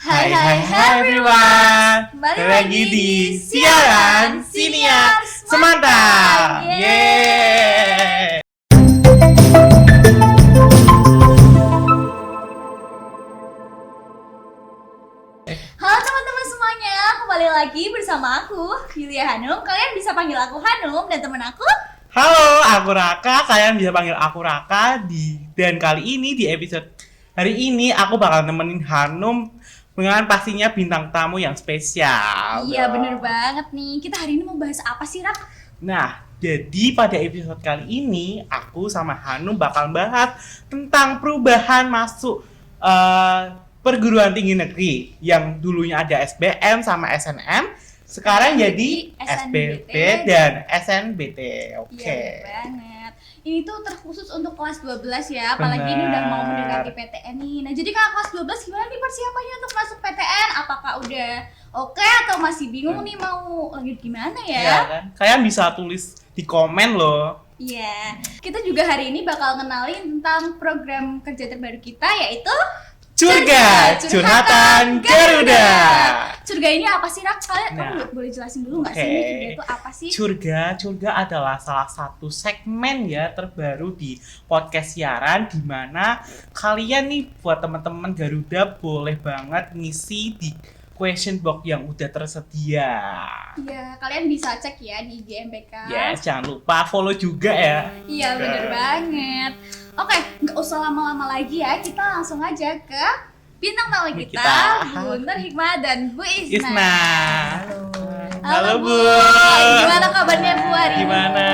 Hai everyone. Balik lagi di siaran Siniar Semata. Yeay. Halo teman-teman semuanya, kembali lagi bersama aku, Yulia Hanum. Kalian bisa panggil aku Hanum dan teman aku. Halo, aku Raka. Kalian bisa panggil aku Raka. Dan kali ini di episode hari ini aku bakal nemenin Hanum dengan pastinya bintang tamu yang spesial. Iya bener banget nih. Kita hari ini mau bahas apa sih, Rak? Nah, jadi pada episode kali ini aku sama Hanum bakal bahas tentang perubahan masuk perguruan tinggi negeri yang dulunya ada SBM sama SNM, sekarang jadi SBP dan SNBT. Oke. Iya banget. Ini tuh terkhusus untuk kelas 12 ya, apalagi ini udah mau mendekati PTN nih. Nah, jadi kakak kelas 12 gimana nih persiapannya untuk masuk PTN? Apakah udah oke atau masih bingung nih mau lanjut gimana ya? Ya kan? Kalian bisa tulis di komen loh. Iya. Kita juga hari ini bakal kenalin tentang program kerja terbaru kita, yaitu Curga, Curhatan Garuda. Curga ini apa sih, Rak? Kalian Nah, boleh jelasin dulu nggak sih Curga itu apa sih? Curga adalah salah satu segmen ya terbaru di podcast siaran, di mana kalian nih buat teman-teman Garuda boleh banget ngisi di question box yang udah tersedia. Iya, kalian bisa cek ya di GMBK. Yes, jangan lupa follow juga ya. Iya, bener banget. Oke, nggak usah lama-lama lagi ya, kita langsung aja ke bintang tamu kita, Bu Nur Hikmah dan Bu Isna. Halo Bu. Gimana kabarnya Bu hari ini? Gimana?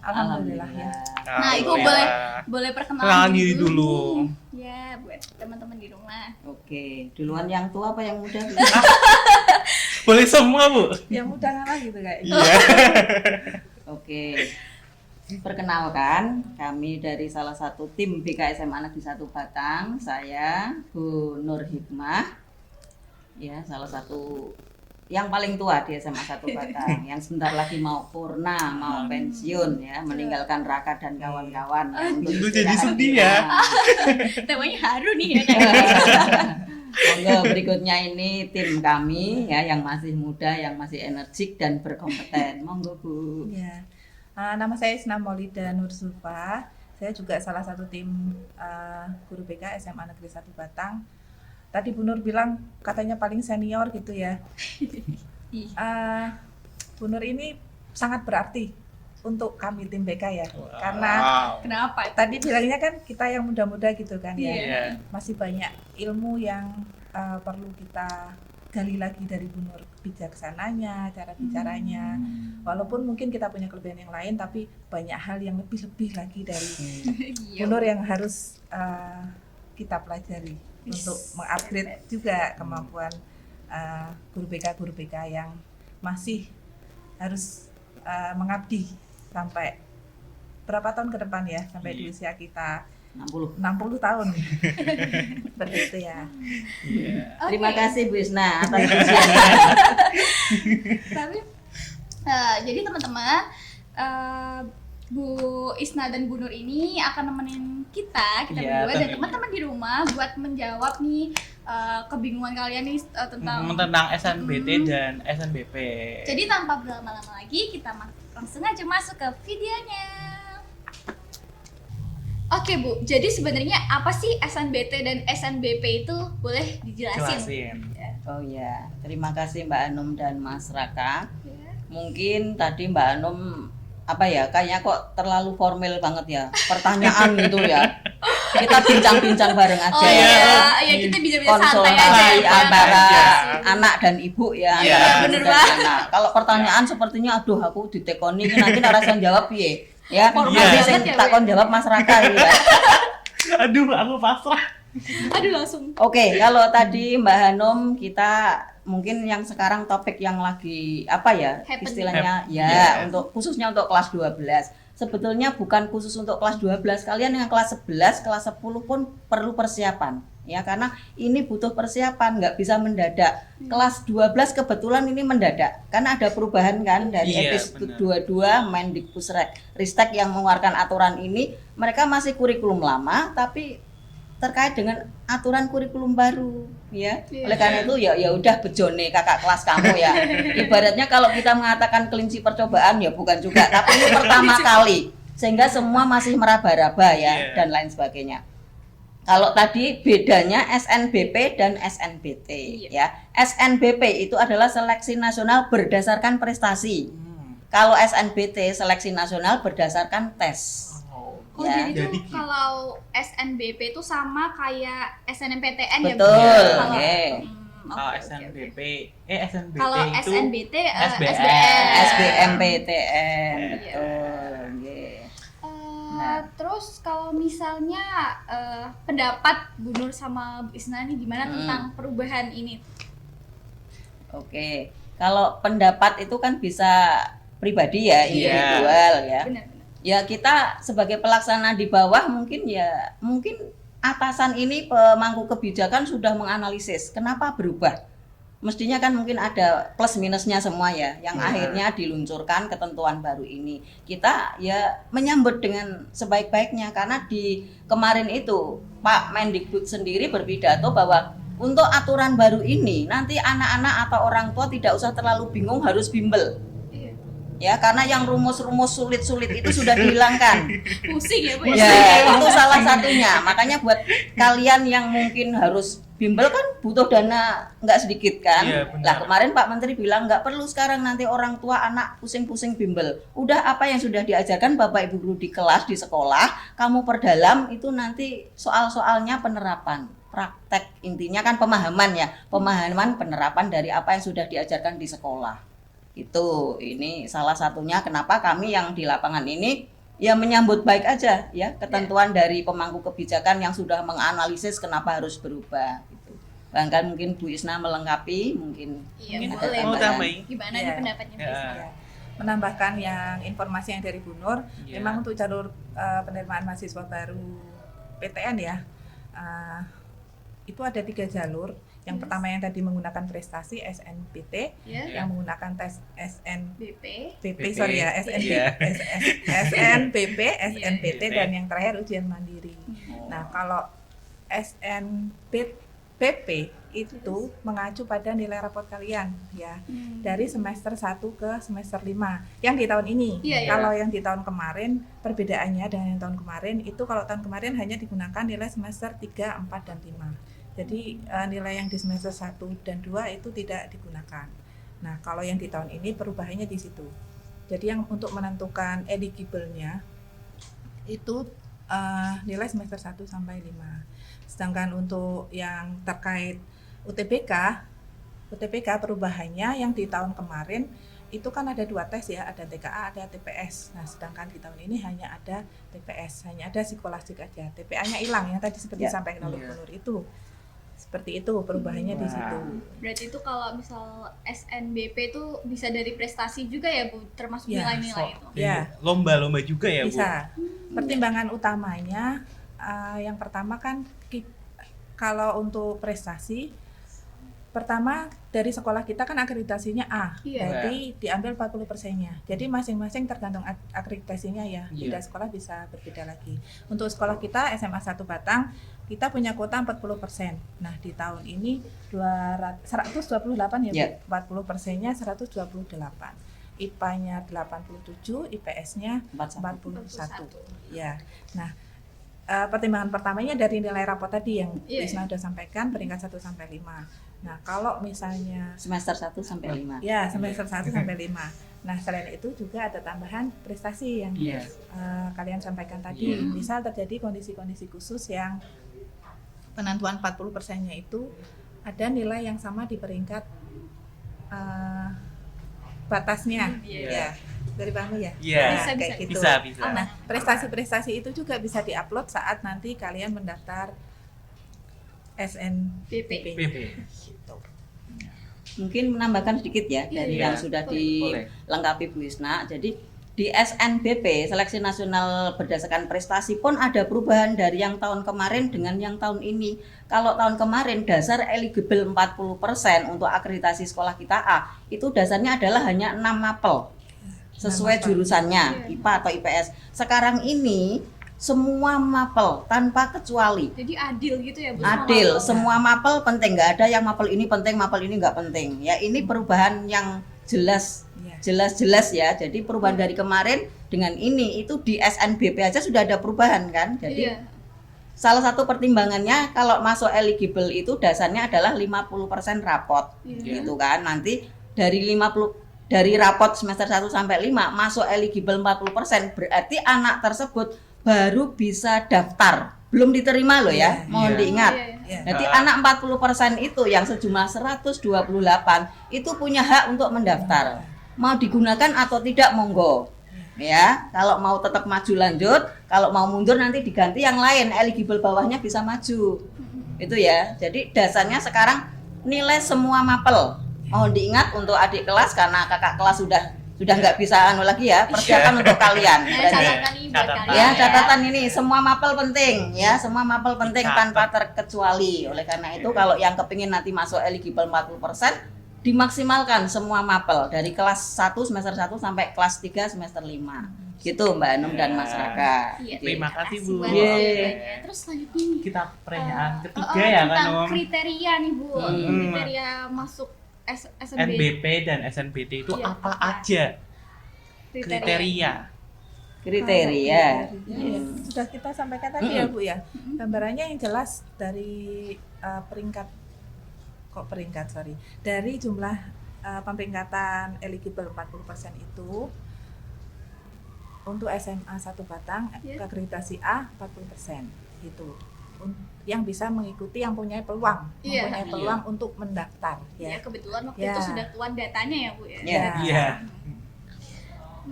Alhamdulillah ya. Nah, Ibu boleh perkenalan Kenalan diri dulu. Ya, buat teman-teman di rumah. Oke, duluan yang tua apa yang muda? Boleh semua Bu. Yang muda ngalah gitu kayaknya. Iya. Oke. Perkenalkan, kami dari salah satu tim BKSMA Negeri 1 Batang. Saya Bu Nur Hikmah. Ya, salah satu yang paling tua di SMA 1 Batang, yang sebentar lagi mau purna, mau pensiun ya, meninggalkan Raka dan kawan-kawan ya, untuk Lu jadi istirahat sedih di ya. rumah. Temanya haru nih ya. Monggo, berikutnya ini tim kami ya yang masih muda, yang masih energik dan berkompeten. Monggo Bu. Ya, nama saya Isna Maulida Nursulfa. Saya juga salah satu tim guru BK SMA Negeri 1 Batang. Tadi Bu Nur bilang katanya paling senior gitu ya. Bu Nur ini sangat berarti untuk kami tim BK ya. Karena Kenapa? tadi bilangnya kan kita yang muda-muda gitu kan ya. Iya. Masih banyak ilmu yang perlu kita gali lagi dari Bu Nur, bijaksananya, cara bicaranya. Walaupun mungkin kita punya kelebihan yang lain, tapi banyak hal yang lebih-lebih lagi dari Bu Nur yang harus kita pelajari untuk mengupgrade juga kemampuan guru BK yang masih harus mengabdi sampai berapa tahun ke depan ya, sampai di usia kita 60 tahun. Seperti itu ya. Terima kasih Bu Isna atas usianya. Tapi jadi teman-teman, Bu Isna dan Bu Nur ini akan nemenin kita Iya, berdua dan tentunya. teman-teman di rumah buat menjawab nih kebingungan kalian nih tentang SNBT dan SNBP. Jadi tanpa berlama-lama lagi, kita langsung aja masuk ke videonya. Oke Bu, jadi sebenarnya apa sih SNBT dan SNBP itu? Boleh dijelasin? Jelasin. Oh ya, terima kasih Mbak Anum dan Mas Raka. Ya. Mungkin tadi Mbak Anum apa ya, kayaknya kok terlalu formal banget ya, pertanyaan gitu ya. Kita bincang-bincang bareng aja. Oh iya, kita bisa santai aja Konsultasi ya. antara Iya. anak dan ibu ya, Iya, antara bener ibu dan banget. anak. Kalau pertanyaan sepertinya aduh aku ditekoni ini nanti narasi jawab piye. Ya, Formal nanti banget sing ya, Bu, takon ya. jawab Mas Raka ya. Aduh, aku pasrah. Aduh langsung. Oke, kalau tadi Mbak Hanum kita mungkin yang sekarang topik yang lagi apa ya Happen. istilahnya ya Yes. untuk khususnya untuk kelas 12. Sebetulnya bukan khusus untuk kelas 12, kalian yang kelas 11, kelas 10 pun perlu persiapan. Ya karena ini butuh persiapan, nggak bisa mendadak. Kelas 12 kebetulan ini mendadak karena ada perubahan kan dari Iya, episode benar. 22 Mendikbudristek yang mengeluarkan aturan ini. Mereka masih kurikulum lama tapi terkait dengan aturan kurikulum baru ya. Iya. Oleh karena itu ya udah bejone kakak kelas kamu ya. Ibaratnya kalau kita mengatakan kelinci percobaan ya bukan juga, tapi ini pertama kali sehingga semua masih meraba-raba ya Iya. dan lain sebagainya. Kalau tadi bedanya SNBP dan SNBT ya. SNBP itu adalah seleksi nasional berdasarkan prestasi. Kalau SNBT seleksi nasional berdasarkan tes. Oh, Ya. jadi Jadi tuh kalau SNBP itu sama kayak SNMPTN ya, Bu? Betul. Kalau- Oke. Kalau oke, SNBP, oke. SNBT Kalau itu SNBT, SBM. SBM. SBMPTN Iya. betul. Nggih. Nah. Terus kalau misalnya pendapat Bu Nur sama Bu Isna nih gimana tentang perubahan ini? Oke. Kalau pendapat itu kan bisa pribadi ya, Iya. individual ya. Benar-benar. Ya kita sebagai pelaksana di bawah mungkin atasan ini pemangku kebijakan sudah menganalisis kenapa berubah. Mestinya kan mungkin ada plus minusnya semua ya, yang akhirnya diluncurkan ketentuan baru ini. Kita ya menyambut dengan sebaik-baiknya karena di kemarin itu Pak Mendikbud sendiri berpidato bahwa untuk aturan baru ini nanti anak-anak atau orang tua tidak usah terlalu bingung harus bimbel. Ya, karena yang rumus-rumus sulit-sulit itu sudah dihilangkan. Pusing ya, Bu? Ya, itu salah satunya. Makanya buat kalian yang mungkin harus bimbel kan butuh dana nggak sedikit kan. Iya, benar. Lah kemarin Pak Menteri bilang nggak perlu sekarang nanti orang tua anak pusing-pusing bimbel. Udah apa yang sudah diajarkan Bapak Ibu guru di kelas di sekolah, kamu perdalam itu nanti soal-soalnya penerapan. Praktek intinya kan pemahaman ya, pemahaman penerapan dari apa yang sudah diajarkan di sekolah. Ini salah satunya kenapa kami yang di lapangan ini ya menyambut baik aja ya ketentuan dari pemangku kebijakan yang sudah menganalisis kenapa harus berubah gitu. Bahkan mungkin Bu Isna melengkapi mungkin Iya, Mungkin boleh. mau Bu. tambahin? Gimana Iya. nih pendapatnya Bu Ya. Isna? Ya. Menambahkan yang informasi yang dari Bu Nur, Iya. memang untuk jalur penerimaan mahasiswa baru PTN ya, itu ada 3 jalur. Yang pertama yang tadi menggunakan prestasi SNPT, Ya. yang menggunakan tes SNBP, BP. sorry ya, Iya. SNPP, SNPT, Iya. dan yang terakhir ujian mandiri. Nah, kalau SNPP itu mengacu pada nilai raport kalian ya. Dari semester 1 ke semester 5 yang di tahun ini. Iya, iya. Kalau yang di tahun kemarin perbedaannya dengan yang tahun kemarin itu kalau tahun kemarin hanya digunakan nilai semester 3, 4 dan 5. Jadi nilai yang di semester 1 dan 2 itu tidak digunakan. Nah, kalau yang di tahun ini perubahannya di situ. Jadi yang untuk menentukan eligible-nya itu nilai semester 1 sampai 5. Sedangkan untuk yang terkait UTBK perubahannya yang di tahun kemarin itu kan ada 2 tes ya, ada TKA, ada TPS. Nah, sedangkan di tahun ini hanya ada TPS, hanya ada psikolastik aja. TPA-nya hilang yang tadi seperti Ya. disampaikan oleh Iya. Bu Nur itu. Seperti itu perubahannya di situ. Berarti itu kalau misal SNBP itu bisa dari prestasi juga ya Bu, termasuk Ya, nilai-nilai itu. Ya. Lomba-lomba juga ya, Bu? Bisa. Pertimbangan utamanya yang pertama kan kalau untuk prestasi pertama dari sekolah kita kan akreditasinya A, Iya. jadi diambil 40%-nya. Jadi masing-masing tergantung akreditasinya ya. Iya. Beda sekolah bisa berbeda lagi. Untuk sekolah kita SMA 1 Batang, kita punya kuota 40%. Nah, di tahun ini 128 ya, Iya. Bu. 40%-nya 128. IPA-nya 87, IPS-nya 41. Ya. Nah, pertimbangan pertamanya dari nilai raport tadi yang Iya. Isna sudah sampaikan peringkat 1 sampai 5. Nah, kalau misalnya semester 1 sampai 5. ya semester 1 sampai 5. Nah, selain itu juga ada tambahan prestasi yang Iya. kalian sampaikan tadi. Iya. Misal terjadi kondisi-kondisi khusus yang penentuan 40%-nya itu ada nilai yang sama di peringkat batasnya. Iya. Ya. Dari pahami ya? Iya. Nah, Bisa, kayak bisa. gitu. Bisa. Nah, prestasi-prestasi itu juga bisa diupload saat nanti kalian mendaftar SNBP. PP. Gitu. Mungkin menambahkan sedikit ya dari Iya. yang sudah Boleh. dilengkapi Bu Isna. Jadi di SNBP, Seleksi Nasional Berdasarkan Prestasi pun ada perubahan dari yang tahun kemarin dengan yang tahun ini. Kalau tahun kemarin dasar eligible 40% untuk akreditasi sekolah kita A, itu dasarnya adalah hanya 6 mapel sesuai 6 mapel. jurusannya, IPA atau IPS. Sekarang ini semua mapel tanpa kecuali. Jadi adil gitu ya Bu? Adil, semua mapel penting, nggak ada yang mapel ini penting, mapel ini nggak penting. Ya ini perubahan yang jelas ya. Jadi perubahan dari kemarin dengan ini itu di SNBP aja sudah ada perubahan kan. Jadi salah satu pertimbangannya kalau masuk eligible itu dasarnya adalah 50% rapot. Gitu kan. Nanti dari rapot semester 1 sampai 5 masuk eligible 40%, berarti anak tersebut baru bisa daftar. Belum diterima loh ya. Mohon diingat. Jadi anak 40% itu yang sejumlah 128 itu punya hak untuk mendaftar. Mau digunakan atau tidak monggo. Ya, kalau mau tetap maju lanjut, kalau mau mundur nanti diganti yang lain, eligible bawahnya bisa maju. Itu ya. Jadi dasarnya sekarang nilai semua mapel. Mohon diingat untuk adik kelas karena kakak kelas sudah nggak bisa lagi ya, persiapan untuk kalian. Catatan ini buat kalian. Ya, catatan ini semua mapel penting ya, semua mapel penting tanpa terkecuali. Oleh karena itu kalau yang kepingin nanti masuk eligible 40%, dimaksimalkan semua mapel dari kelas 1 semester 1 sampai kelas 3 semester 5. Gitu Mbak Anum dan Mas Raka. Terima kasih Bu. Terus selanjutnya kita pertanyaan ketiga ya kan tentang kriteria nih Bu. Kriteria masuk SNBP dan SNBT itu apa aja? Kriteria. Sudah kita sampaikan tadi ya Bu ya. Gambarannya yang jelas dari dari jumlah pemeringkatan eligible 40% itu untuk SMA 1 Batang akreditasi A 40% gitu. Yang bisa mengikuti yang punya peluang, untuk mendaftar ya. Kebetulan waktu itu sudah keluar datanya ya Bu ya. Iya.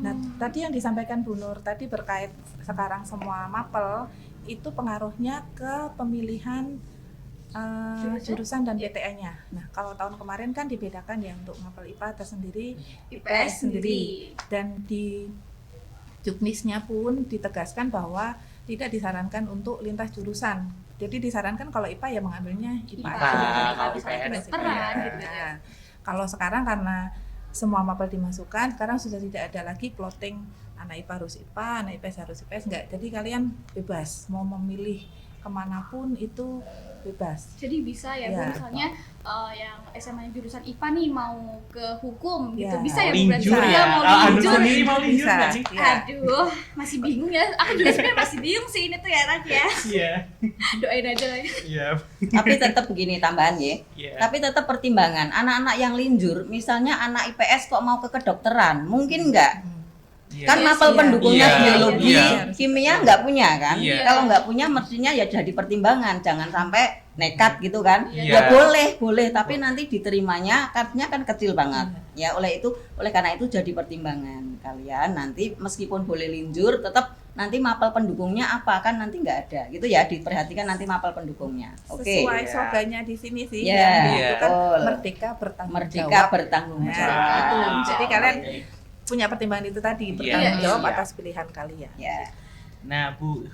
Nah, tadi yang disampaikan Bu Nur tadi berkait sekarang semua mapel itu pengaruhnya ke pemilihan jurusan dan PTN-nya. Nah, kalau tahun kemarin kan dibedakan ya untuk mapel IPA tersendiri, IPS sendiri, dan di Juknisnya pun ditegaskan bahwa tidak disarankan untuk lintas jurusan. Jadi disarankan kalau IPA ya mengambilnya IPA. Kalau sekarang karena semua mapel dimasukkan, sekarang sudah tidak ada lagi plotting anak IPA harus IPA, anak IPS harus IPS, enggak. Jadi kalian bebas mau memilih kemanapun itu bebas. Jadi bisa ya Bu, misalnya yang SMA jurusan IPA nih mau ke hukum gitu, bisa ya Bu? Linjur ya? Mau linjur nggak sih? Aduh, masih bingung ya. Aku juga sebenarnya masih bingung sih ini tuh ya Rak ya. Iya. Doain aja lah ya. Iya. Tapi tetap begini tambahan ya. Tapi tetap pertimbangan anak-anak yang linjur, misalnya anak IPS kok mau ke kedokteran, mungkin enggak? Kan mapel pendukungnya biologi, kimia nggak punya kan? Kalau nggak punya mestinya ya jadi pertimbangan, jangan sampai nekat gitu kan? Ya boleh, tapi nanti diterimanya kartunya kan kecil banget. Ya oleh karena itu jadi pertimbangan kalian nanti meskipun boleh linjur, tetap nanti mapel pendukungnya apa kan nanti nggak ada gitu ya, diperhatikan nanti mapel pendukungnya. Sesuai slogannya di sini sih, itu kan merdeka bertanggung jawab. Itu. Jadi kalian punya pertimbangan itu tadi, bertanggung jawab atas pilihan kalian. Nah Bu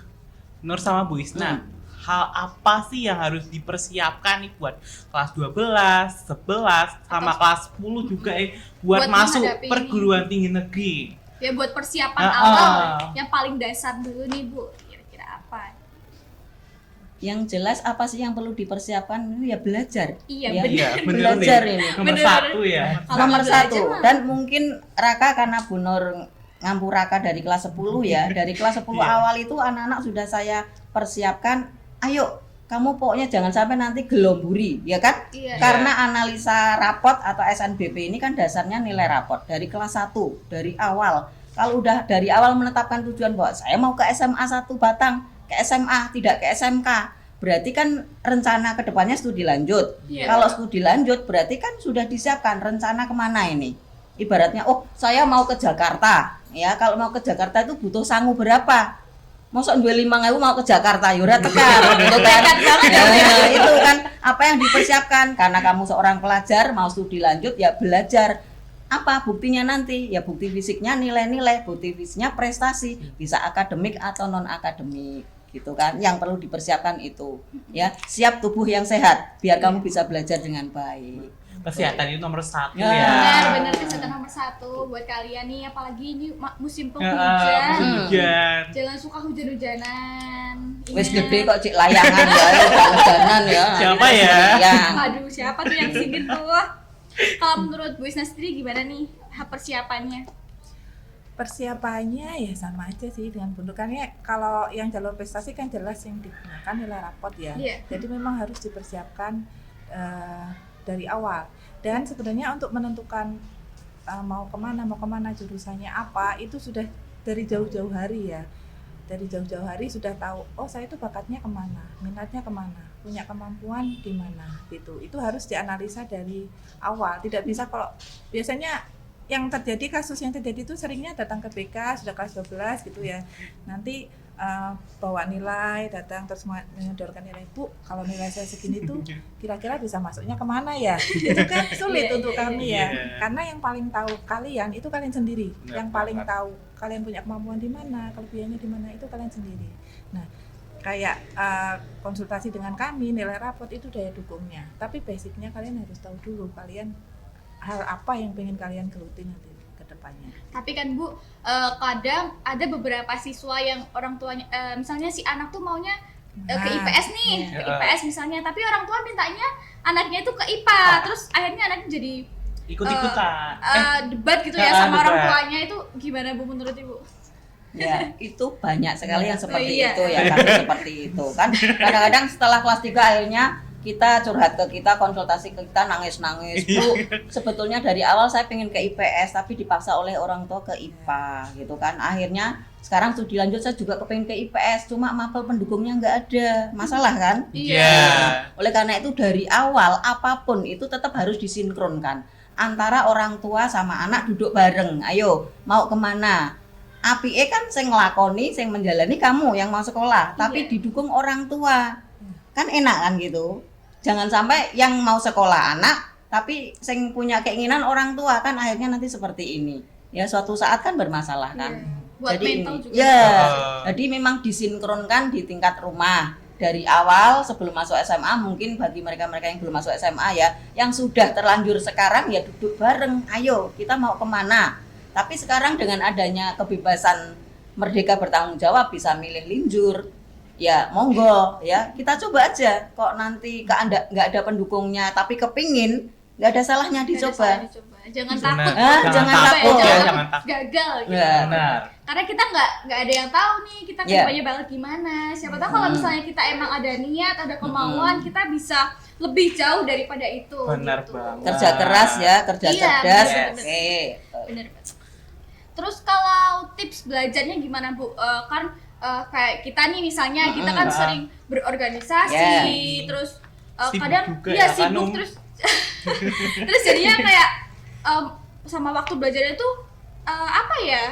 Nur sama Bu Isna, hal apa sih yang harus dipersiapkan nih buat kelas 12, 11, sama kelas 10 juga buat masuk perguruan tinggi negeri? Ya buat persiapan awal yang paling dasar dulu nih Bu, kira-kira apa? Yang jelas apa sih yang perlu dipersiapkan ini ya belajar. Belajar ini. Nomor satu ya. Nomor satu. Dan mungkin Raka karena Bu Nur ngampu Raka dari kelas 10 ya. Dari kelas 10 awal itu anak-anak sudah saya persiapkan. Ayo kamu pokoknya jangan sampai nanti gelomburi ya kan? Karena analisa rapot atau SNBP ini kan dasarnya nilai rapot dari kelas 1 dari awal. Kalau udah dari awal menetapkan tujuan bahwa saya mau ke SMA 1 Batang, ke SMA, tidak ke SMK. Berarti kan rencana kedepannya studi lanjut. Kalau studi lanjut berarti kan sudah disiapkan rencana kemana ini. Ibaratnya, saya mau ke Jakarta. Ya, kalau mau ke Jakarta itu butuh sangu berapa? Mosok 25.000 mau ke Jakarta, yura tekan. Gitu kan. Itu kan apa yang dipersiapkan. Karena kamu seorang pelajar mau studi lanjut ya belajar. Apa buktinya nanti? Ya bukti fisiknya nilai-nilai, bukti fisiknya prestasi, bisa akademik atau non akademik, gitu kan. Yang perlu dipersiapkan itu, ya siap tubuh yang sehat, biar kamu bisa belajar dengan baik. Kesehatan itu nomor 1 Ya. ya. Benar kesehatan nomor 1 buat kalian nih, apalagi ini musim Musim penghujan. hujan. Jangan suka hujan-hujanan. Wis Ingat. gede kok cik layangan ya, hujan-hujanan ya. Siapa ya? Yang Aduh, siapa tuh yang sindir tuh? Kalau menurut Bu Isna sendiri gimana nih persiapannya? Persiapannya ya sama aja sih dengan bentukannya. Kalau yang jalur prestasi kan jelas yang digunakan nilai rapot ya. Iya. Jadi memang harus dipersiapkan dari awal. Dan sebenarnya untuk menentukan mau kemana jurusannya apa itu sudah dari jauh-jauh hari ya. Dari jauh-jauh hari sudah tahu, oh saya itu bakatnya kemana, minatnya kemana, punya kemampuan di mana gitu. Itu harus dianalisa dari awal. Tidak bisa kalau biasanya yang terjadi, kasus yang terjadi itu seringnya datang ke BK sudah kelas 12 gitu ya. Nanti bawa nilai, datang terus menyodorkan nilai, Bu, kalau nilai saya segini tuh kira-kira bisa masuknya kemana ya? Itu kan sulit Iya, untuk iya, kami iya. ya. Karena yang paling tahu kalian itu kalian sendiri. Benar Yang paling banget. tahu kalian punya kemampuan di mana, kelebihannya di mana itu kalian sendiri. Nah, kayak konsultasi dengan kami, nilai rapot itu daya dukungnya. Tapi basicnya kalian harus tahu dulu kalian hal apa yang pengen kalian geluti nanti ke depannya. Tapi kan Bu, kadang ada beberapa siswa yang orang tuanya, misalnya si anak tuh maunya ke Nah, IPS nih, iya. ke IPS misalnya, tapi orang tua mintanya anaknya itu ke IPA, terus akhirnya anaknya jadi Ikut-ikutan. debat gitu ya Ah, sama orang debat. tuanya. Itu gimana Bu menurut Ibu? ya itu banyak sekali yang seperti Iya. itu ya, kasus seperti itu kan. Kadang-kadang setelah kelas 3 akhirnya kita curhat ke kita, konsultasi ke kita, nangis-nangis, Bu, sebetulnya dari awal saya pengen ke IPS tapi dipaksa oleh orang tua ke IPA gitu kan. Akhirnya sekarang studi lanjut saya juga kepengen ke IPS, cuma mapel pendukungnya nggak ada, masalah kan. Iya. Oleh karena itu dari awal apapun itu tetap harus disinkronkan antara orang tua sama anak, duduk bareng, ayo mau kemana. APE kan sing nglakoni, sing menjalani kamu yang mau sekolah, tapi Iya. didukung orang tua. Kan enak kan gitu. Jangan sampai yang mau sekolah anak, tapi sing punya keinginan orang tua, kan akhirnya nanti seperti ini. Ya suatu saat kan bermasalah kan. Iya. Buat Jadi mental ini, juga. ya. Oh. Jadi memang disinkronkan di tingkat rumah. Dari awal sebelum masuk SMA, mungkin bagi mereka-mereka yang belum masuk SMA ya, yang sudah terlanjur sekarang ya duduk bareng, ayo kita mau kemana. Tapi sekarang dengan adanya kebebasan merdeka bertanggung jawab, bisa milih linjur, ya monggo ya, kita coba aja. Kok nanti nggak ada pendukungnya tapi kepingin, nggak ada salahnya Nggak ada dicoba. salah dicoba. Jangan Benar. takut. Jangan Apa ya, takut. jangan Jangan takut. gagal gitu. Ya. Benar. Karena kita nggak ada yang tahu nih kita Iya. kedepannya bakal gimana. Siapa tahu kalau misalnya kita emang ada niat, ada kemauan, kita bisa lebih jauh daripada itu. Benar gitu. banget. Kerja keras ya, kerja Iya, cerdas. benar-benar. Oke. Bener banget. Terus kalau tips belajarnya gimana Bu? Kan kayak kita nih misalnya kita kan sering berorganisasi, terus Sibuk kadang juga ya ya, kan, sibuk Om? terus terus jadinya kayak sama waktu belajarnya tuh apa ya?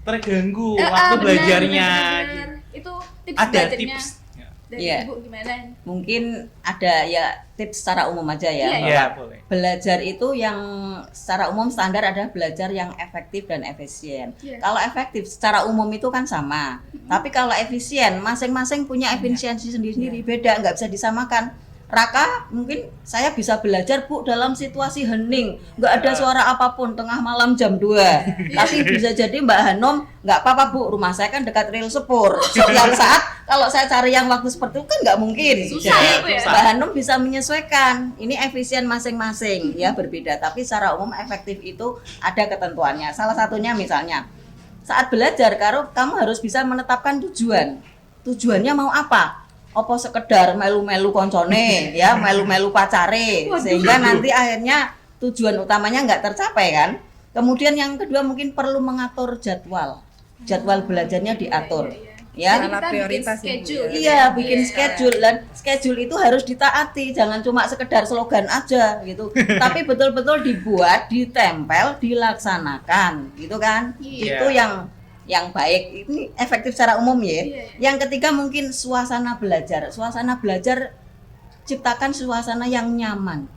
Terganggu Eh, waktu bener, belajarnya. bener. Itu tips Ada belajarnya tips. dari Iya. Ibu gimana? Mungkin ada ya tips secara umum aja ya. Iya, bahwa Iya, boleh. Belajar itu yang secara umum standar adalah belajar yang efektif dan efisien. Iya. Kalau efektif secara umum itu kan sama. Tapi kalau efisien, masing-masing punya efisiensi sendiri-sendiri, beda, nggak bisa disamakan. Raka, mungkin saya bisa belajar Bu dalam situasi hening, nggak ada suara apapun, tengah malam jam 2. Tapi bisa jadi Mbak Hanum, nggak apa-apa Bu, rumah saya kan dekat rel sepur. Setiap saat kalau saya cari yang waktu seperti itu kan nggak mungkin. Susah Jadi, ya, Bu, ya? Mbak Hanum bisa menyesuaikan. Ini efisien masing-masing ya, berbeda. Tapi secara umum efektif itu ada ketentuannya. Salah satunya misalnya saat belajar, kamu harus bisa menetapkan tujuan. Tujuannya mau apa? Apa sekedar melu-melu koncone ya, melu-melu pacare, sehingga nanti akhirnya tujuan utamanya nggak tercapai kan. Kemudian yang kedua mungkin perlu mengatur jadwal belajarnya diatur ya. Jadi Skala kita bikin prioritas ya, Bu, schedule. ya. Iya, bikin schedule, dan schedule itu harus ditaati, jangan cuma sekedar slogan aja gitu. Tapi betul-betul dibuat, ditempel, dilaksanakan, gitu kan? Iya. Itu yang baik. Ini efektif secara umum ya. Iya. Yang ketiga mungkin suasana belajar. Suasana belajar, ciptakan suasana yang nyaman.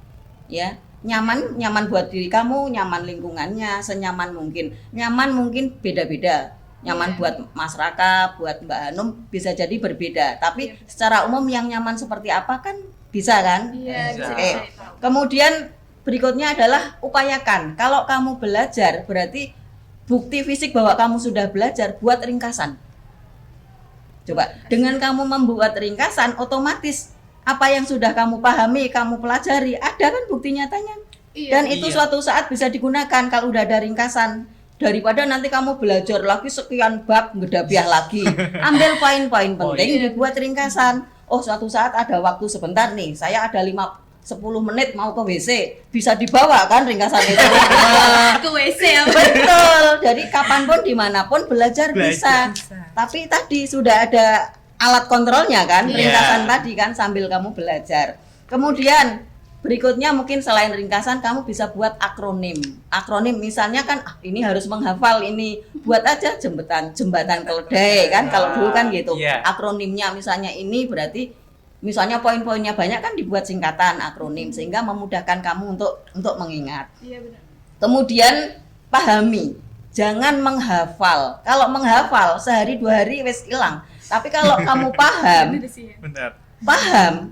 Ya. Nyaman buat diri kamu, nyaman lingkungannya, senyaman mungkin. Nyaman mungkin beda-beda. Nyaman Iya. buat Mas Raka, buat Mbak Hanum bisa jadi berbeda. Tapi secara umum yang nyaman seperti apa kan bisa kan? Iya, bisa Oke. dicari tahu. Kemudian berikutnya adalah upayakan. Kalau kamu belajar berarti bukti fisik bahwa kamu sudah belajar, buat ringkasan. Coba dengan kamu membuat ringkasan, otomatis apa yang sudah kamu pahami, kamu pelajari, ada kan bukti nyatanya. Dan itu suatu saat bisa digunakan kalau udah ada ringkasan. Daripada nanti kamu belajar lagi sekian bab, ngedabiah lagi. Ambil poin-poin penting, dibuat ringkasan. Oh, suatu saat ada waktu sebentar nih, saya ada 10 menit mau ke WC, bisa dibawa kan ringkasan itu. Ke WC ya. Betul. Jadi kapanpun dimanapun belajar bisa. Tapi tadi sudah ada alat kontrolnya kan, ringkasan tadi kan sambil kamu belajar. Kemudian berikutnya mungkin selain ringkasan kamu bisa buat akronim. Akronim misalnya kan ini harus menghafal ini, buat aja jembatan keledai kan, kalau dulu kan gitu. Akronimnya misalnya ini berarti misalnya poin-poinnya banyak kan dibuat singkatan akronim sehingga memudahkan kamu untuk mengingat. Iya benar. Kemudian pahami. Jangan menghafal. Kalau menghafal sehari 2 hari wis hilang. Tapi kalau kamu paham,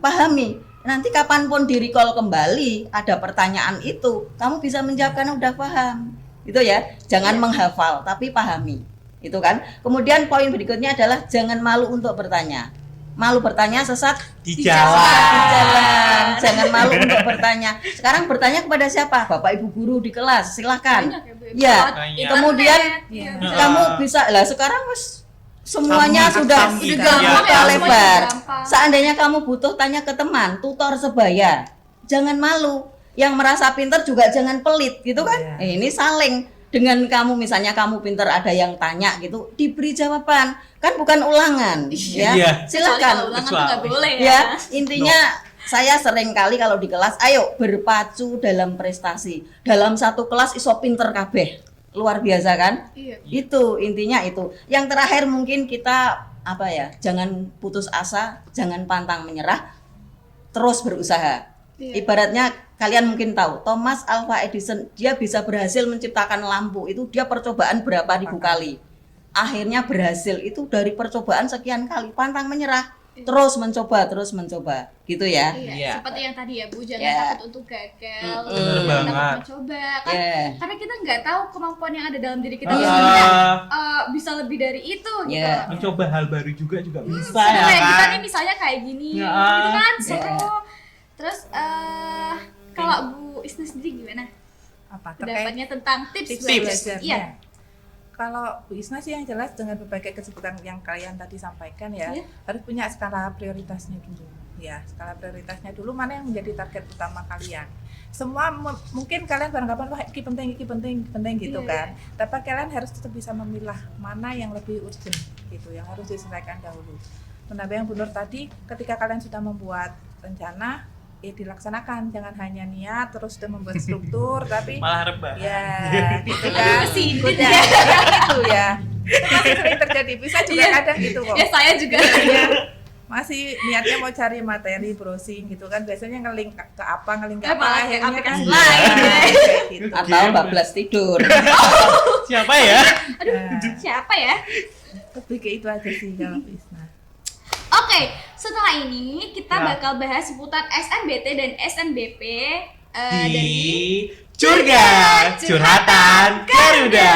pahami. Nanti kapanpun di-recall kembali ada pertanyaan itu, kamu bisa menjawab karena udah paham. Itu ya. Jangan menghafal tapi pahami. Itu kan. Kemudian poin berikutnya adalah jangan malu untuk bertanya. Malu bertanya sesat di jalan. Jangan malu untuk bertanya. Sekarang bertanya kepada siapa? Bapak Ibu guru di kelas, silakan. Ya. Kemudian kamu bisa lah sekarang semuanya sudah buka lebar. Seandainya kamu butuh tanya ke teman, tutor sebaya. Jangan malu. Yang merasa pintar juga jangan pelit, gitu kan? Ini saling. Dengan kamu misalnya kamu pintar ada yang tanya gitu, diberi jawaban. Kan bukan ulangan, ya. Silakan. Ulangan tuh nggak boleh ya. Intinya saya sering kali kalau di kelas, ayo berpacu dalam prestasi. Dalam satu kelas iso pinter kabeh. Luar biasa kan? Itu intinya itu. Yang terakhir mungkin kita jangan putus asa, jangan pantang menyerah, terus berusaha. Ibaratnya kalian mungkin tahu Thomas Alva Edison, dia bisa berhasil menciptakan lampu itu dia percobaan berapa ribu kali. Akhirnya berhasil itu dari percobaan sekian kali, pantang menyerah. Terus mencoba gitu ya. Seperti yang tadi ya Bu, jangan takut untuk gagal, takut mencoba kan. Karena kita nggak tahu kemampuan yang ada dalam diri kita sebenarnya bisa lebih dari itu gitu. Mencoba hal baru juga bisa ya kan. Kita nih misalnya kayak gini gitu kan, seru. Terus kalau Bu Isna sendiri gimana? Pendapatnya tentang tips belajar? Iya. Kalau Bu Isna sih yang jelas dengan berbagai kesibukan yang kalian tadi sampaikan harus punya skala prioritasnya dulu. Ya, skala prioritasnya dulu mana yang menjadi target utama kalian. Semua mungkin kalian beranggapan wah ini penting gitu kan. Tapi kalian harus tetap bisa memilah mana yang lebih urgent gitu, yang harus diselesaikan dahulu. Menambah yang benar tadi, ketika kalian sudah membuat rencana dilaksanakan, jangan hanya niat terus sudah membuat struktur tapi malah rebah. Ya, gitu kan. Gitu ya. Itu masih sering terjadi. Bisa juga kadang gitu kok. Ya saya juga. Masih niatnya mau cari materi browsing gitu kan. Biasanya ngeling ke apa akhirnya kan gitu. Atau bablas tidur. Siapa ya? Siapa ya? Lebih ke itu aja sih kalau Isna. Oke, setelah ini kita bakal bahas seputar SNBT dan SNBP dari Curhatan Garuda.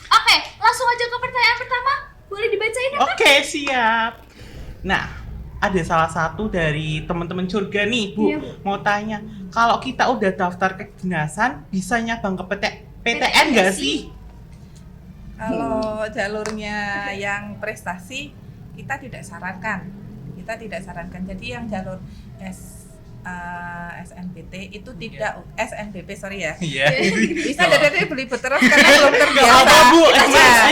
Oke, langsung aja ke pertanyaan pertama. Boleh dibacain apa? Oke, siap. Nah, ada salah satu dari teman-teman Curga nih, Bu. Mau tanya, kalau kita udah daftar ke kedinasan, bisa nyabang ke PTN nggak sih? Kalau jalurnya yang prestasi, kita tidak sarankan. Jadi yang jalur SNBT itu tidak SNBP ya. Bisa jadi beli terus karena belum terbiasa. Bu,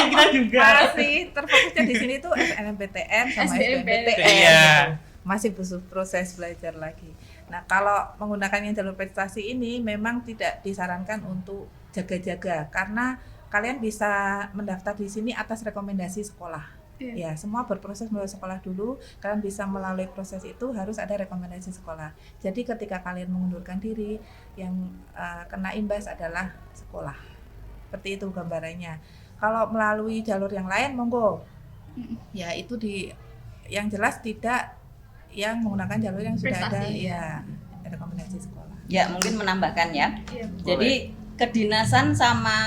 kita juga masih terfokusnya di sini tuh SNMPTN sama SBMPTN. Gitu. Masih butuh proses belajar lagi. Nah, kalau menggunakan yang jalur prestasi ini memang tidak disarankan untuk jaga-jaga karena kalian bisa mendaftar di sini atas rekomendasi sekolah. Ya, semua berproses melalui sekolah dulu. Kalian bisa melalui proses itu harus ada rekomendasi sekolah. Jadi ketika kalian mengundurkan diri, yang kena imbas adalah sekolah. Seperti itu gambarannya. Kalau melalui jalur yang lain, monggo. Ya, itu yang jelas tidak yang menggunakan jalur yang sudah prestasi, ada. Ya, rekomendasi sekolah. Ya, mungkin menambahkan ya. Iya. Jadi kedinasan sama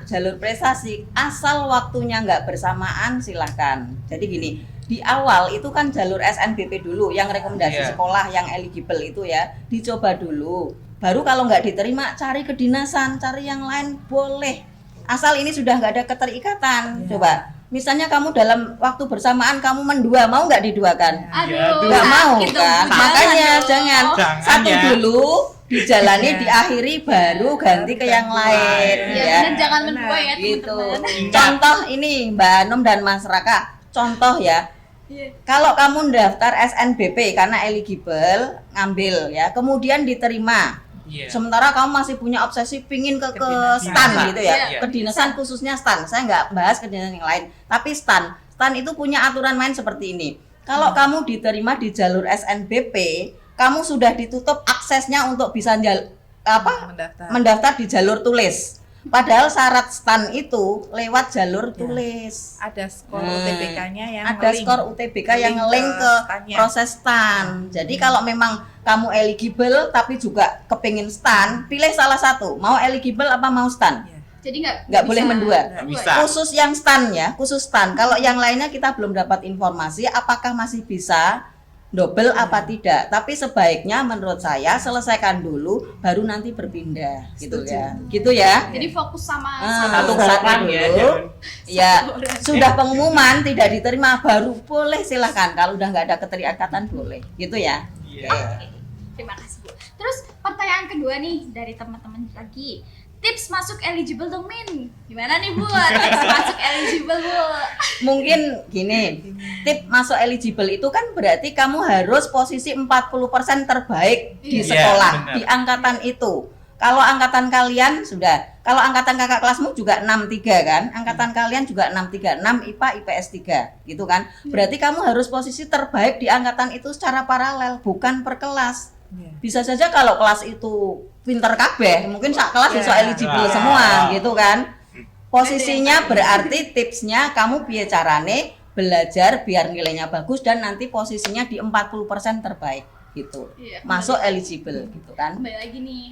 jalur prestasi asal waktunya nggak bersamaan silahkan. Jadi gini, di awal itu kan jalur SNBP dulu yang rekomendasi Iya. sekolah yang eligible itu ya dicoba dulu. Baru kalau nggak diterima cari kedinasan, cari yang lain boleh. Asal ini sudah nggak ada keterikatan. Iya. Coba, misalnya kamu dalam waktu bersamaan kamu mendua, mau nggak diduakan? Aduh, Nggak mau sakit dong, kan? Bu. Makanya Jangan jangan dong. Jangan satu ya. dulu dijalani, Iya. diakhiri baru ganti ke yang lain Iya, ya. benar, jangan Benar. mendua ya Gitu. teman-teman. Contoh ini Mbak Num dan Mas Raka. Contoh ya. Iya. Kalau kamu daftar SNBP karena eligible, ngambil ya, kemudian diterima. Iya. Sementara kamu masih punya obsesi pingin ke Kedinasan. stan gitu ya. Iya. Kedinasan khususnya stan. Saya nggak bahas kedinasan yang lain, tapi stan. Stan itu punya aturan main seperti ini. Kalau kamu diterima di jalur SNBP, kamu sudah ditutup aksesnya untuk bisa mendaftar di jalur tulis. Padahal syarat stan itu lewat jalur Ya. tulis. Ada skor Hmm. UTBK-nya yang Ada link. skor UTBK yang Link link ke ke stannya. proses stan. Jadi kalau memang kamu eligible tapi juga kepingin stan, pilih salah satu. Mau eligible apa mau stan? Iya. Jadi Nggak boleh mendua. Nggak bisa. Khusus yang stan ya, khusus stan. Kalau yang lainnya kita belum dapat informasi apakah masih bisa double apa tidak. Tapi sebaiknya menurut saya selesaikan dulu baru nanti berpindah gitu Setuju. ya. Gitu ya. Jadi fokus sama Satu Satu orang ya. dulu. jangan- Ya, sudah pengumuman tidak diterima baru boleh silahkan. Kalau udah nggak ada keterikatan boleh, gitu ya. Iya. Terima kasih, Bu. Terus pertanyaan kedua nih dari teman-teman lagi. Tips masuk eligible dong, Min. Gimana nih, Bu? Tips masuk eligible, Bu. Mungkin gini, tip masuk eligible itu kan berarti kamu harus posisi 40% terbaik di Iya, sekolah, benar. di angkatan itu. Kalau angkatan kalian sudah, kalau angkatan kakak kelasmu juga 63 kan, angkatan kalian juga 63, 6 IPA, IPS 3, gitu kan. Berarti kamu harus posisi terbaik di angkatan itu secara paralel, bukan per kelas. Iya. Bisa saja kalau kelas itu pinter kabeh, mungkin sak kelas Iya. bisa eligible Iya. semua, gitu kan. Posisinya berarti tipsnya kamu biar carane belajar biar nilainya bagus dan nanti posisinya di 40% terbaik gitu. Iya. Masuk eligible gitu kan. Kembali lagi nih,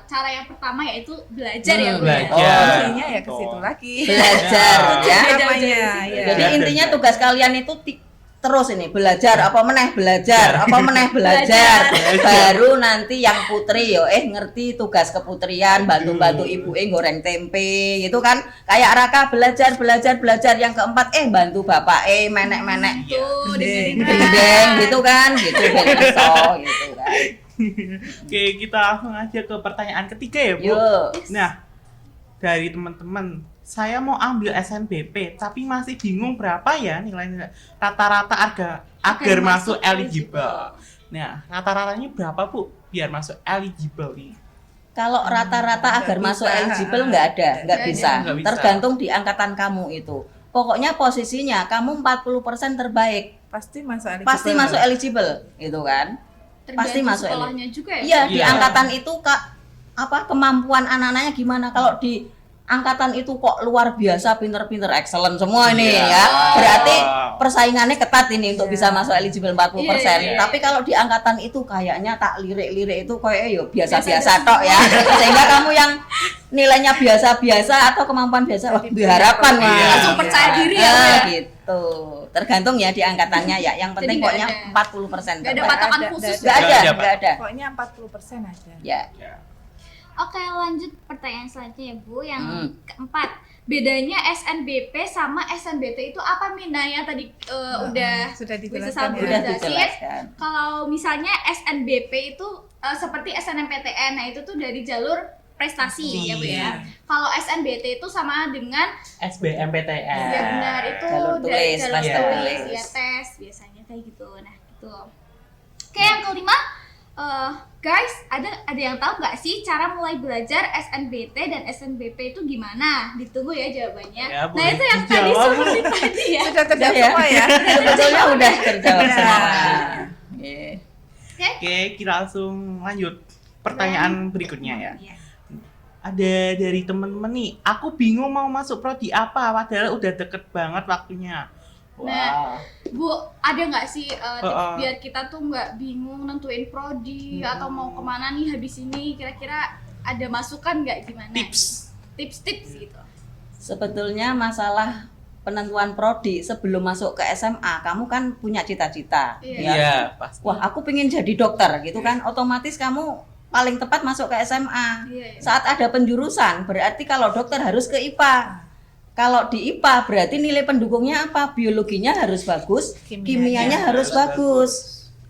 cara yang pertama yaitu belajar ya, Bu. belajar. Ya? Oh, Intinya ya ke situ lagi. Belajar ya. Namanya, ya. Jadi intinya tugas kalian itu terus ini belajar apa meneh belajar Belajar. baru nanti yang putri yo ngerti tugas keputrian bantu ibu goreng tempe gitu kan kayak Raka belajar yang keempat bantu bapak menek Tuh, Gendeng. gendeng gitu kan gitu ben iso gitu kan. Oke, kita langsung aja ke pertanyaan ketiga ya, Bu. Yuk. Nah, dari teman-teman, saya mau ambil SNBP tapi masih bingung berapa ya nilai rata-rata agar masuk eligible. Nah, rata-ratanya berapa, Bu, biar masuk eligible nih? Kalau rata-rata Nggak agar bisa. masuk eligible nggak ada, nggak Nggak bisa. ada. Nggak bisa. Tergantung di angkatan kamu itu. Pokoknya posisinya kamu 40% terbaik, Pasti masuk eligible. pasti masuk eligible, gitu kan? Pasti Tergantung masuk sekolahnya juga ya. Iya, di Iya. angkatan itu kemampuan anak-anaknya gimana? Kalau di angkatan itu kok luar biasa, pinter-pinter, excellent semua ini Iya. ya. Berarti persaingannya ketat ini untuk Iya. bisa masuk eligible 40%. Iya, iya. Tapi kalau di angkatan itu kayaknya tak lirik-lirik itu kayak yo biasa-biasa Biasa-biasa. tok ya. Sehingga kamu yang nilainya biasa-biasa atau kemampuan biasa wah, diharapkan Iya. wah. Langsung percaya diri ya, Bu, ya. Gitu. Tergantung ya di angkatannya ya. Yang penting Jadi nggak pokoknya ada. 40% Nggak ada terbaik. patokan Ada, khusus. Nggak ada, Nggak ada, nggak ada. Pokoknya 40% aja. Ya. Oke, lanjut pertanyaan selanjutnya ya, Bu. Yang Hmm. keempat, bedanya SNBP sama SNBT itu apa, Min? Nah, yang tadi udah sudah bisa dijelaskan sampai Udah ya. dijelaskan. Kalau misalnya SNBP itu seperti SNMPTN, nah itu tuh dari jalur prestasi ya, Bu ya. Iya. Kalau SNBT itu sama dengan SBMPTN. ya benar itu Jalur dari tulis, jalur tes tulis, tulis. ya tes biasanya kayak gitu. Nah, gitu. Oke, yang kelima, guys, ada yang tahu nggak sih cara mulai belajar SNBT dan SNBP itu gimana? Ditunggu ya jawabannya. Ya, Nah, boleh itu yang tadi dijawab, Bu. seperti tadi ya. Sudah terjawab Udah ya? semua ya. Sebetulnya udah terjawab Udah. semua. Oke. Oke, kita langsung lanjut pertanyaan berikutnya ya. Iya. Ada dari temen-temen nih, aku bingung mau masuk prodi apa, padahal udah deket banget waktunya. Nah, Bu, ada nggak sih tips Oh. biar kita tuh nggak bingung nentuin prodi atau mau kemana nih habis ini? Kira-kira ada masukan nggak gimana? Tips-tips gitu. Sebetulnya masalah penentuan prodi sebelum masuk ke SMA, kamu kan punya cita-cita. Iya. Ya. Iya, pasti. Wah, aku pengen jadi dokter gitu kan, otomatis kamu paling tepat masuk ke SMA. Iya, iya. Saat ada penjurusan, berarti kalau dokter harus ke IPA. Kalau di IPA berarti nilai pendukungnya apa? Biologinya harus bagus, kimianya harus bagus.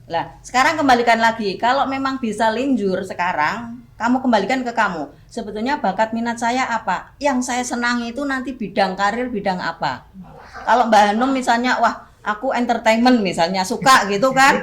Lah, sekarang kembalikan lagi. Kalau memang bisa linjur sekarang, kamu kembalikan ke kamu. Sebetulnya bakat minat saya apa? Yang saya senangi itu nanti bidang karir bidang apa? Kalau Mbak Hanum misalnya, wah, aku entertainment misalnya suka gitu kan?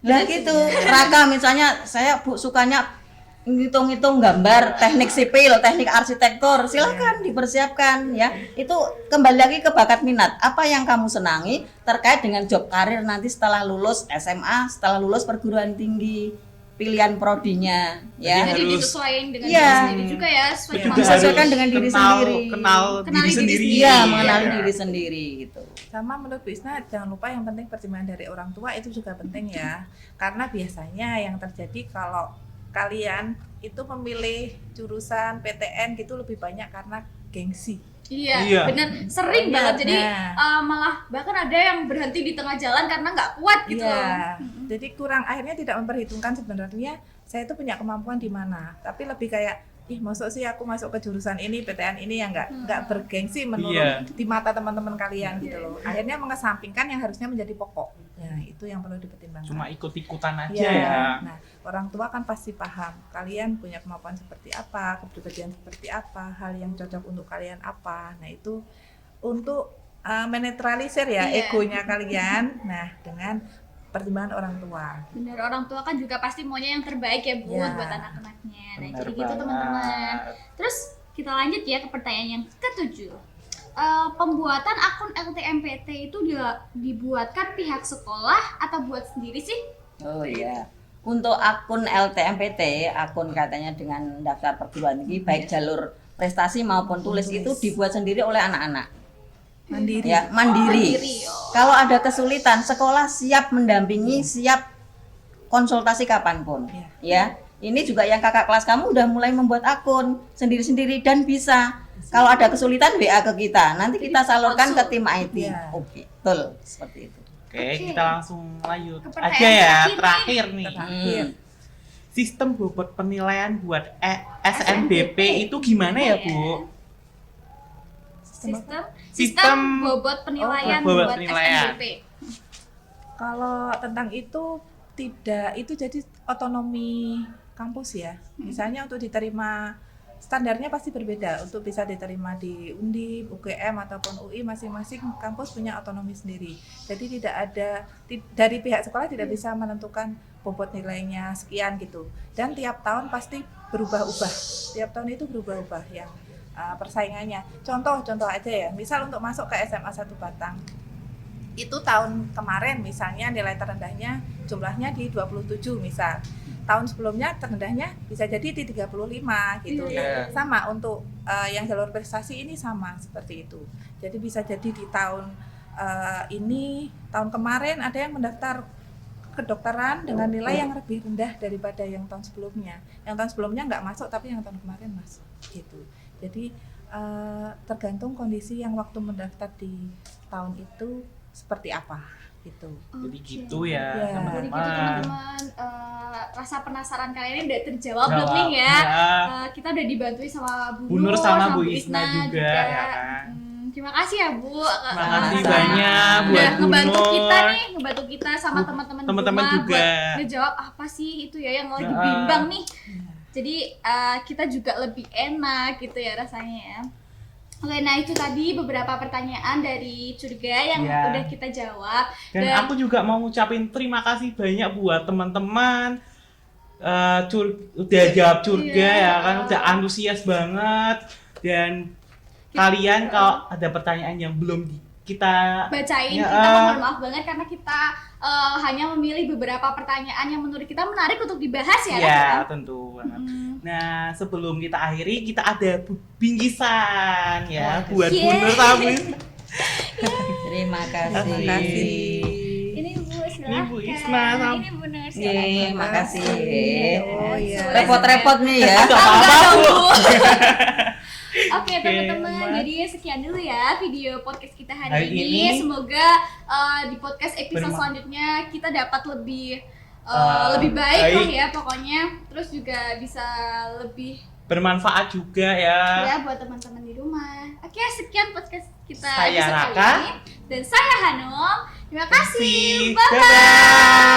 Lah gitu. Raka misalnya saya sukanya ngitung-ngitung gambar, teknik sipil, teknik arsitektur, silakan dipersiapkan ya. Itu kembali lagi ke bakat minat. Apa yang kamu senangi terkait dengan job karir nanti setelah lulus SMA, setelah lulus perguruan tinggi, pilihan prodinya ya. Jadi harus- disesuaikan dengan Iya. diri sendiri juga ya, sesuai Juga kemampuan. Disesuaikan dengan diri sendiri. Kenal Kenali diri sendiri. diri Iya, Iya. mengenali diri sendiri gitu. Sama menurut Bu Isna, jangan lupa yang penting pertimbangan dari orang tua itu juga penting ya. Karena biasanya yang terjadi kalau kalian itu memilih jurusan PTN gitu lebih banyak karena gengsi. Iya, Iya. bener. Sering banget. Jadi Nah. malah bahkan ada yang berhenti di tengah jalan karena nggak kuat gitu loh. Iya. Jadi kurang, akhirnya tidak memperhitungkan sebenarnya saya itu punya kemampuan di mana. Tapi lebih kayak, ih masuk sih aku masuk ke jurusan ini, PTN ini yang nggak bergengsi menurut Iya. di mata teman-teman kalian gitu loh. Akhirnya mengesampingkan yang harusnya menjadi pokok. Nah, itu yang perlu dipertimbangkan. Cuma ikut-ikutan aja Iya. ya. Nah, orang tua kan pasti paham kalian punya kemampuan seperti apa, kepribadian seperti apa, hal yang cocok untuk kalian apa. Nah, itu untuk menetralisir ya Iya. egonya kalian. Nah, dengan pertimbangan orang tua. Bener, orang tua kan juga pasti maunya yang terbaik ya buat Iya. buat anak-anaknya. Nah, Bener jadi gitu banget. teman-teman. Terus kita lanjut ya ke pertanyaan yang ke-7. Pembuatan akun LTMPT itu dibuatkan pihak sekolah atau buat sendiri sih? Oh iya. Untuk akun LTMPT, akun katanya dengan daftar perguruan tinggi baik jalur prestasi maupun tulis itu dibuat sendiri oleh anak-anak. Mandiri. Ya, mandiri. Mandiri, oh. Kalau ada kesulitan, sekolah siap mendampingi, siap konsultasi kapanpun. Iya. Ya, ini juga yang kakak kelas kamu udah mulai membuat akun sendiri-sendiri dan bisa. Kalau ada kesulitan WA ke kita, nanti kita salurkan ke tim IT. Iya. Oke, betul seperti itu. Oke, kita langsung lanjut Ke pertanyaan aja ya. terakhir Terakhir nih. Terakhir. Sistem bobot penilaian buat SNBP itu gimana ya, Bu? Sistem bobot penilaian bobot buat penilaian. SNBP. Kalau tentang itu tidak, itu jadi otonomi kampus ya. Misalnya untuk diterima, standarnya pasti berbeda. Untuk bisa diterima di Undip, UGM ataupun UI, masing-masing kampus punya otonomi sendiri. Jadi tidak ada, dari pihak sekolah tidak bisa menentukan bobot nilainya sekian gitu. Dan tiap tahun pasti berubah-ubah. Tiap tahun itu berubah-ubah yang persaingannya. Contoh aja ya. Misal untuk masuk ke SMA 1 Batang, itu tahun kemarin misalnya nilai terendahnya jumlahnya di 27 misal. Tahun sebelumnya terendahnya bisa jadi di 35 gitu. Iya. Nah, sama untuk yang jalur prestasi ini sama seperti itu. Jadi bisa jadi di tahun ini, tahun kemarin ada yang mendaftar kedokteran dengan nilai yang lebih rendah daripada yang tahun sebelumnya. Yang tahun sebelumnya nggak masuk tapi yang tahun kemarin masuk gitu. Jadi tergantung kondisi yang waktu mendaftar di tahun itu seperti apa gitu. Jadi Oke. gitu ya, Iya. Jadi gitu teman-teman. teman-teman, rasa penasaran kalian ini udah terjawab belum Jawab, nih ya? ya. Kita udah dibantuin sama Bu Bu Nur Nur, sama Bu Isna juga, ya kan? Terima kasih ya Bu. Terima kasih Sama-sama. banyak buat Udah Bu ngebantu Nur. kita nih, ngebantu kita sama teman-teman di Teman-teman rumah juga. buat ngejawab apa sih itu ya yang lagi Ya. bimbang nih. Jadi kita juga lebih enak gitu ya rasanya ya. Oke, nah itu tadi beberapa pertanyaan dari Curga yang Ya. udah kita jawab. Dan aku juga mau ngucapin terima kasih banyak buat teman-teman udah jawab Curga Iya. ya kan, udah antusias banget. Dan kalian kalau ada pertanyaan yang belum kita bacain, Ya, kita mohon maaf banget karena kita hanya memilih beberapa pertanyaan yang menurut kita menarik untuk dibahas ya. ya Kan? tentu banget. Mm. Nah, sebelum kita akhiri, kita ada bingkisan ya Wah, buat Bu Yeay. Nur sama Bu Isna. Terima kasih. Terima kasih. Ini Bu, silahkan. Ini Bu Isna, Ini Bu Nur, silahkan. Iya, makasih. Oh, iya. Repot-repot nih ya. Gak apa-apa Bu. Oke teman-teman, Mas. jadi sekian dulu ya video podcast kita hari Hari ini. ini. Semoga di podcast episode selanjutnya kita dapat lebih lebih baik baik. lah ya pokoknya. Terus juga bisa lebih Bermanfaat juga ya. ya buat teman-teman di rumah. Oke, sekian podcast kita Saya episode Raka. kali ini. Dan saya Hanum. Terima kasih. Bye-bye.